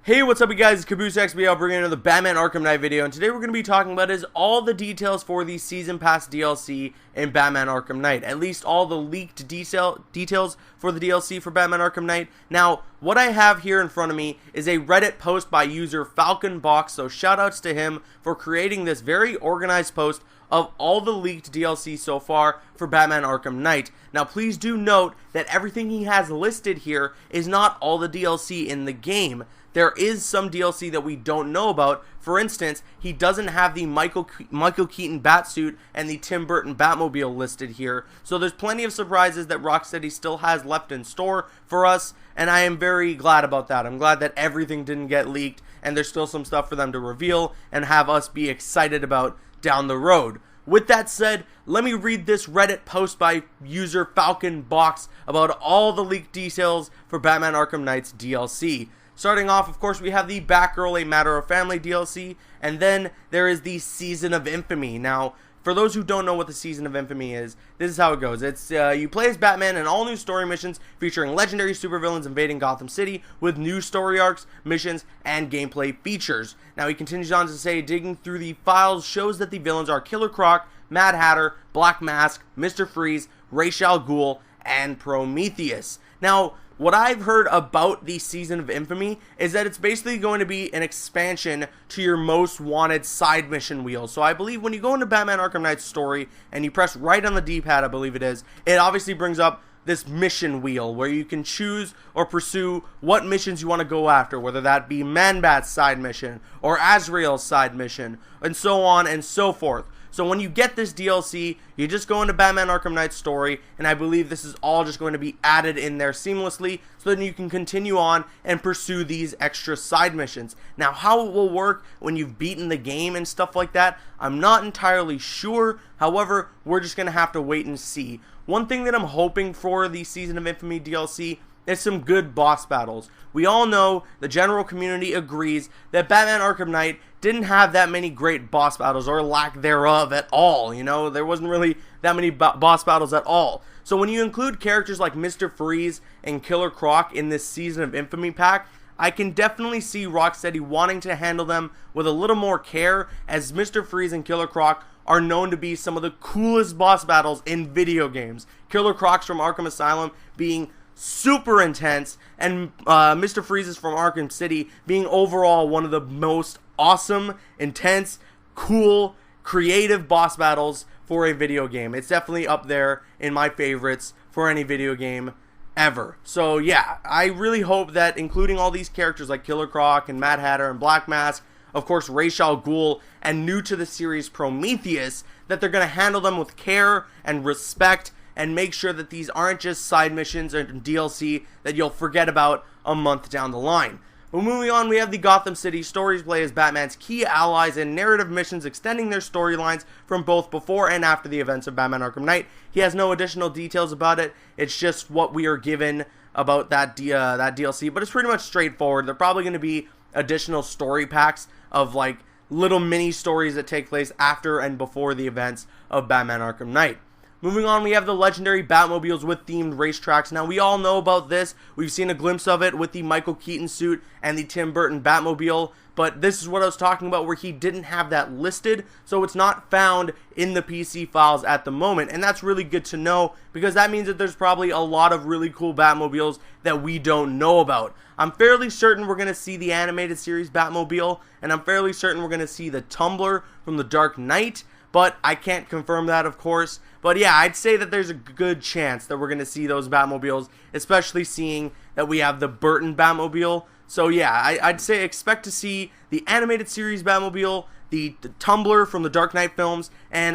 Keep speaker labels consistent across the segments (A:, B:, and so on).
A: Hey, what's up you guys, it's Caboose XBL bringing another Batman Arkham Knight video, and today we're going to be talking about all the details for the Season Pass DLC in Batman Arkham Knight. At least all the leaked details for the DLC for Batman Arkham Knight. Now, what I have here in front of me is a Reddit post by user FalconBox, so shoutouts to him for creating this very organized post of all the leaked DLC so far for Batman Arkham Knight. Now please do note that everything he has listed here is not all the DLC in the game. There is some DLC that we don't know about. For instance, he doesn't have the Michael Keaton Batsuit and the Tim Burton Batmobile listed here. So there's plenty of surprises that Rocksteady still has left in store for us, and I am very glad about that. I'm glad that everything didn't get leaked, and there's still some stuff for them to reveal and have us be excited about down the road. With that said, let me read this Reddit post by user FalconBox about all the leaked details for Batman Arkham Knight's DLC. Starting off, of course, we have the Batgirl A Matter of Family DLC, and then there is the Season of Infamy. Now, for those who don't know what the Season of Infamy is, this is how it goes. It's you play as Batman in all new story missions featuring legendary supervillains invading Gotham City with new story arcs, missions, and gameplay features. Now, he continues on to say, digging through the files shows that the villains are Killer Croc, Mad Hatter, Black Mask, Mr. Freeze, Ra's al Ghul, and Prometheus. Now, what I've heard about the Season of Infamy is that it's basically going to be an expansion to your most wanted side mission wheel. So I believe when you go into Batman Arkham Knight's story and you press right on the D-pad, I believe it is, it obviously brings up this mission wheel where you can choose or pursue what missions you want to go after, whether that be Man-Bat's side mission or Azrael's side mission, and so on and so forth. So when you get this DLC, you just go into Batman Arkham Knight's story, and I believe this is all just going to be added in there seamlessly, so then you can continue on and pursue these extra side missions. Now, how it will work when you've beaten the game and stuff like that, I'm not entirely sure. However, we're just going to have to wait and see. One thing that I'm hoping for the Season of Infamy DLC is some good boss battles. We all know, the general community agrees, that Batman Arkham Knight didn't have that many great boss battles, or lack thereof at all. You know, there wasn't really that many boss battles at all. So when you include characters like Mr. Freeze and Killer Croc in this Season of Infamy pack, I can definitely see Rocksteady wanting to handle them with a little more care, as Mr. Freeze and Killer Croc are known to be some of the coolest boss battles in video games. Killer Croc's from Arkham Asylum being super intense, and Mr. Freeze's from Arkham City being overall one of the most awesome, intense, cool, creative boss battles for a video game. It's definitely up there in my favorites for any video game ever. So yeah, I really hope that including all these characters like Killer Croc and Mad Hatter and Black Mask, of course Ra's al Ghul, and new to the series Prometheus, that they're going to handle them with care and respect, and make sure that these aren't just side missions or DLC that you'll forget about a month down the line. But moving on, we have the Gotham City stories play as Batman's key allies and narrative missions extending their storylines from both before and after the events of Batman Arkham Knight. He has no additional details about it. It's just what we are given about that DLC, but it's pretty much straightforward. They're probably going to be additional story packs of like little mini stories that take place after and before the events of Batman Arkham Knight. Moving on, we have the legendary Batmobiles with themed racetracks. Now, we all know about this. We've seen a glimpse of it with the Michael Keaton suit and the Tim Burton Batmobile. But this is what I was talking about, where he didn't have that listed, so it's not found in the PC files at the moment. And that's really good to know, because that means that there's probably a lot of really cool Batmobiles that we don't know about. I'm fairly certain we're going to see the animated series Batmobile, and I'm fairly certain we're going to see the Tumbler from The Dark Knight, but I can't confirm that, of course. But yeah, I'd say that there's a good chance that we're going to see those Batmobiles, especially seeing that we have the Burton Batmobile. So yeah, I'd say expect to see the animated series Batmobile, the Tumbler from the Dark Knight films, and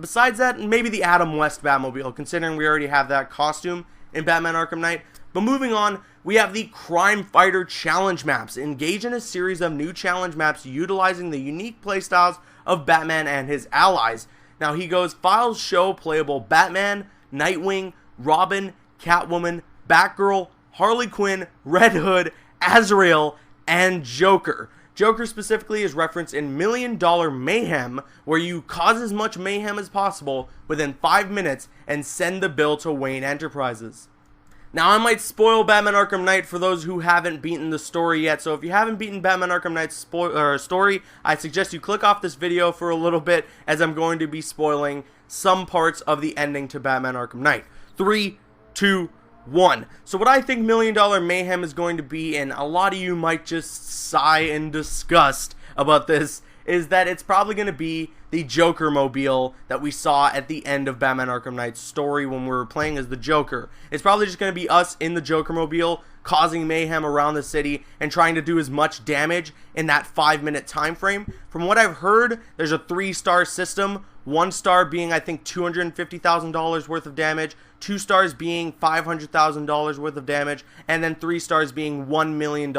A: besides that, maybe the Adam West Batmobile, considering we already have that costume in Batman Arkham Knight. But moving on, we have the Crime Fighter Challenge Maps. Engage in a series of new challenge maps utilizing the unique playstyles of Batman and his allies. Now he goes, files show playable Batman, Nightwing, Robin, Catwoman, Batgirl, Harley Quinn, Red Hood, Azrael, and Joker. Joker specifically is referenced in $1 Million Mayhem, where you cause as much mayhem as possible within 5 minutes and send the bill to Wayne Enterprises. Now, I might spoil Batman Arkham Knight for those who haven't beaten the story yet, so if you haven't beaten Batman Arkham Knight's story, I suggest you click off this video for a little bit, as I'm going to be spoiling some parts of the ending to Batman Arkham Knight. 3, 2, 1. So what I think $1 Million Mayhem is going to be, and a lot of you might just sigh in disgust about this, is that it's probably going to be the Joker mobile that we saw at the end of Batman Arkham Knight's story when we were playing as the Joker. It's probably just going to be us in the Joker mobile causing mayhem around the city and trying to do as much damage in that 5-minute time frame. From what I've heard, there's a 3-star system, 1 star being I think $250,000 worth of damage, 2 stars being $500,000 worth of damage, and then 3 stars being $1 million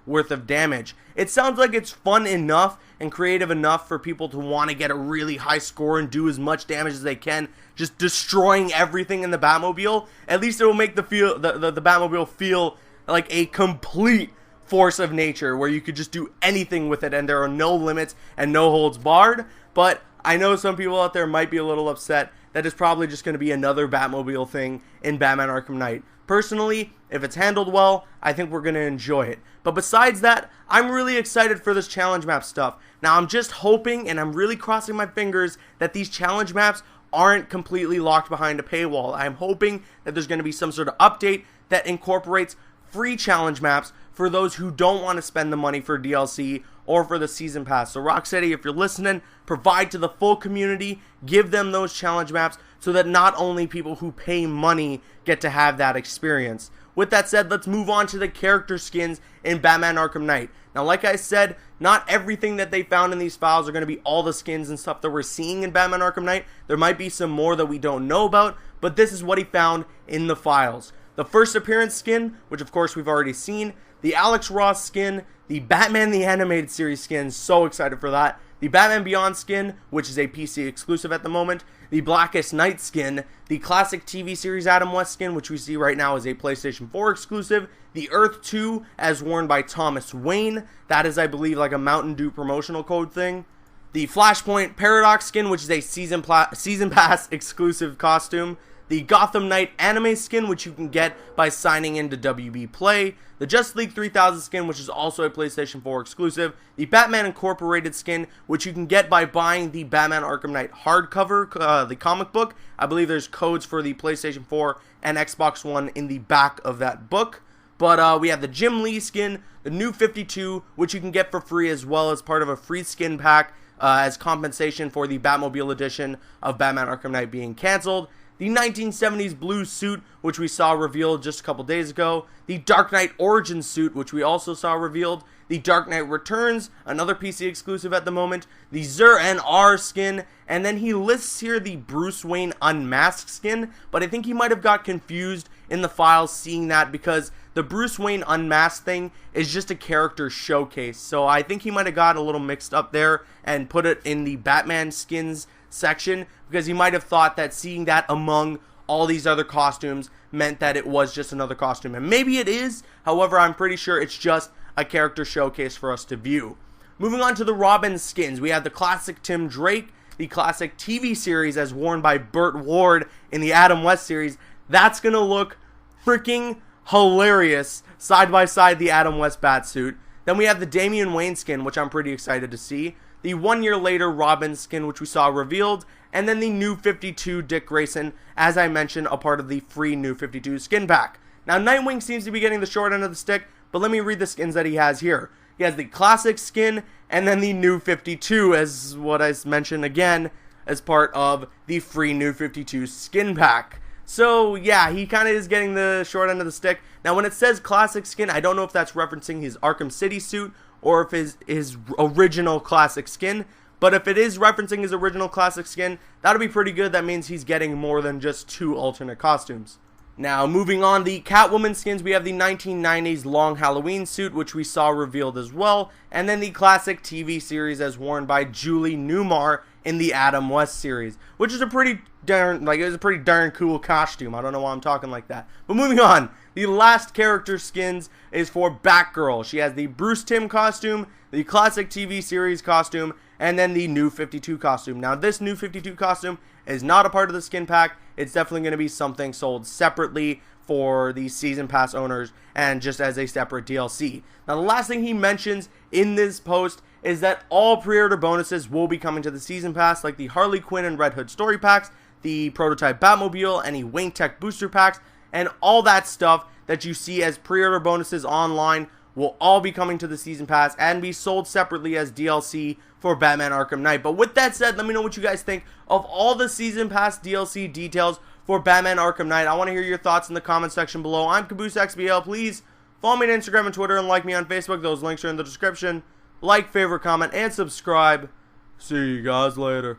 A: worth of damage. It sounds like it's fun enough and creative enough for people to want to get a really high score and do as much damage as they can, just destroying everything in the Batmobile. At least it will make the Batmobile feel like a complete force of nature where you could just do anything with it and there are no limits and no holds barred. But I know some people out there might be a little upset that it's probably just going to be another Batmobile thing in Batman Arkham Knight. Personally, if it's handled well, I think we're going to enjoy it. But besides that, I'm really excited for this challenge map stuff. Now, I'm just hoping, and I'm really crossing my fingers, that these challenge maps aren't completely locked behind a paywall. I'm hoping that there's going to be some sort of update that incorporates free challenge maps for those who don't want to spend the money for DLC or for the season pass. So Rocksteady, if you're listening, provide to the full community, give them those challenge maps so that not only people who pay money get to have that experience. With that said, let's move on to the character skins in Batman Arkham Knight. Now, like I said, not everything that they found in these files are going to be all the skins and stuff that we're seeing in Batman Arkham Knight. There might be some more that we don't know about, but this is what he found in the files. The first appearance skin, which of course we've already seen, the Alex Ross skin, the Batman the Animated Series skin, so excited for that, the Batman Beyond skin, which is a PC exclusive at the moment, the Blackest Night skin, the classic TV series Adam West skin, which we see right now is a PlayStation 4 exclusive, the Earth 2 as worn by Thomas Wayne, that is I believe like a Mountain Dew promotional code thing, the Flashpoint Paradox skin, which is a Season Pass exclusive costume, the Gotham Knight anime skin, which you can get by signing into WB Play, the Justice League 3000 skin, which is also a PlayStation 4 exclusive, the Batman Incorporated skin, which you can get by buying the Batman Arkham Knight hardcover, the comic book. I believe there's codes for the PlayStation 4 and Xbox One in the back of that book. But we have the Jim Lee skin, the New 52, which you can get for free as well as part of a free skin pack as compensation for the Batmobile edition of Batman Arkham Knight being canceled. The 1970s blue suit, which we saw revealed just a couple days ago. The Dark Knight Origins suit, which we also saw revealed. The Dark Knight Returns, another PC exclusive at the moment. The Zur-N-R skin. And then he lists here the Bruce Wayne Unmasked skin. But I think he might have got confused in the files seeing that because the Bruce Wayne Unmasked thing is just a character showcase. So I think he might have got a little mixed up there and put it in the Batman skins section because he might have thought that seeing that among all these other costumes meant that it was just another costume, and maybe it is. However, I'm pretty sure it's just a character showcase for us to view. Moving on to the Robin skins, we have the classic Tim Drake, the classic TV series as worn by Burt Ward in the Adam West series. That's gonna look freaking hilarious side by side the Adam West Batsuit. Then we have the Damian Wayne skin, which I'm pretty excited to see. The 1 year later Robin skin, which we saw revealed, and then the New 52 Dick Grayson, as I mentioned, a part of the free New 52 skin pack. Now, Nightwing seems to be getting the short end of the stick, but let me read the skins that he has here. He has the classic skin, and then the New 52, as what I mentioned again, as part of the free New 52 skin pack. So, yeah, he kind of is getting the short end of the stick. Now, when it says classic skin, I don't know if that's referencing his Arkham City suit, or if his original classic skin. But if it is referencing his original classic skin, that'll be pretty good. That means he's getting more than just 2 alternate costumes. Now, moving on, the Catwoman skins, we have the 1990s long Halloween suit, which we saw revealed as well, and then the classic TV series as worn by Julie Newmar in the Adam West series, which is a pretty darn cool costume. I don't know why I'm talking like that. But moving on, the last character skins is for Batgirl. She has the Bruce Timm costume, the classic TV series costume, and then the new 52 costume. Now, this new 52 costume is not a part of the skin pack. It's definitely going to be something sold separately for the season pass owners and just as a separate DLC. Now, the last thing he mentions in this post is that all pre-order bonuses will be coming to the season pass, like the Harley Quinn and Red Hood story packs, the prototype Batmobile, any Wing Tech booster packs, and all that stuff that you see as pre-order bonuses online will all be coming to the season pass and be sold separately as DLC for Batman Arkham Knight. But with that said, let me know what you guys think of all the season pass DLC details for Batman Arkham Knight. I want to hear your thoughts in the comment section below. I'm CaboosXBL. Please follow me on Instagram and Twitter and like me on Facebook. Those links are in the description. Like, favorite, comment, and subscribe. See you guys later.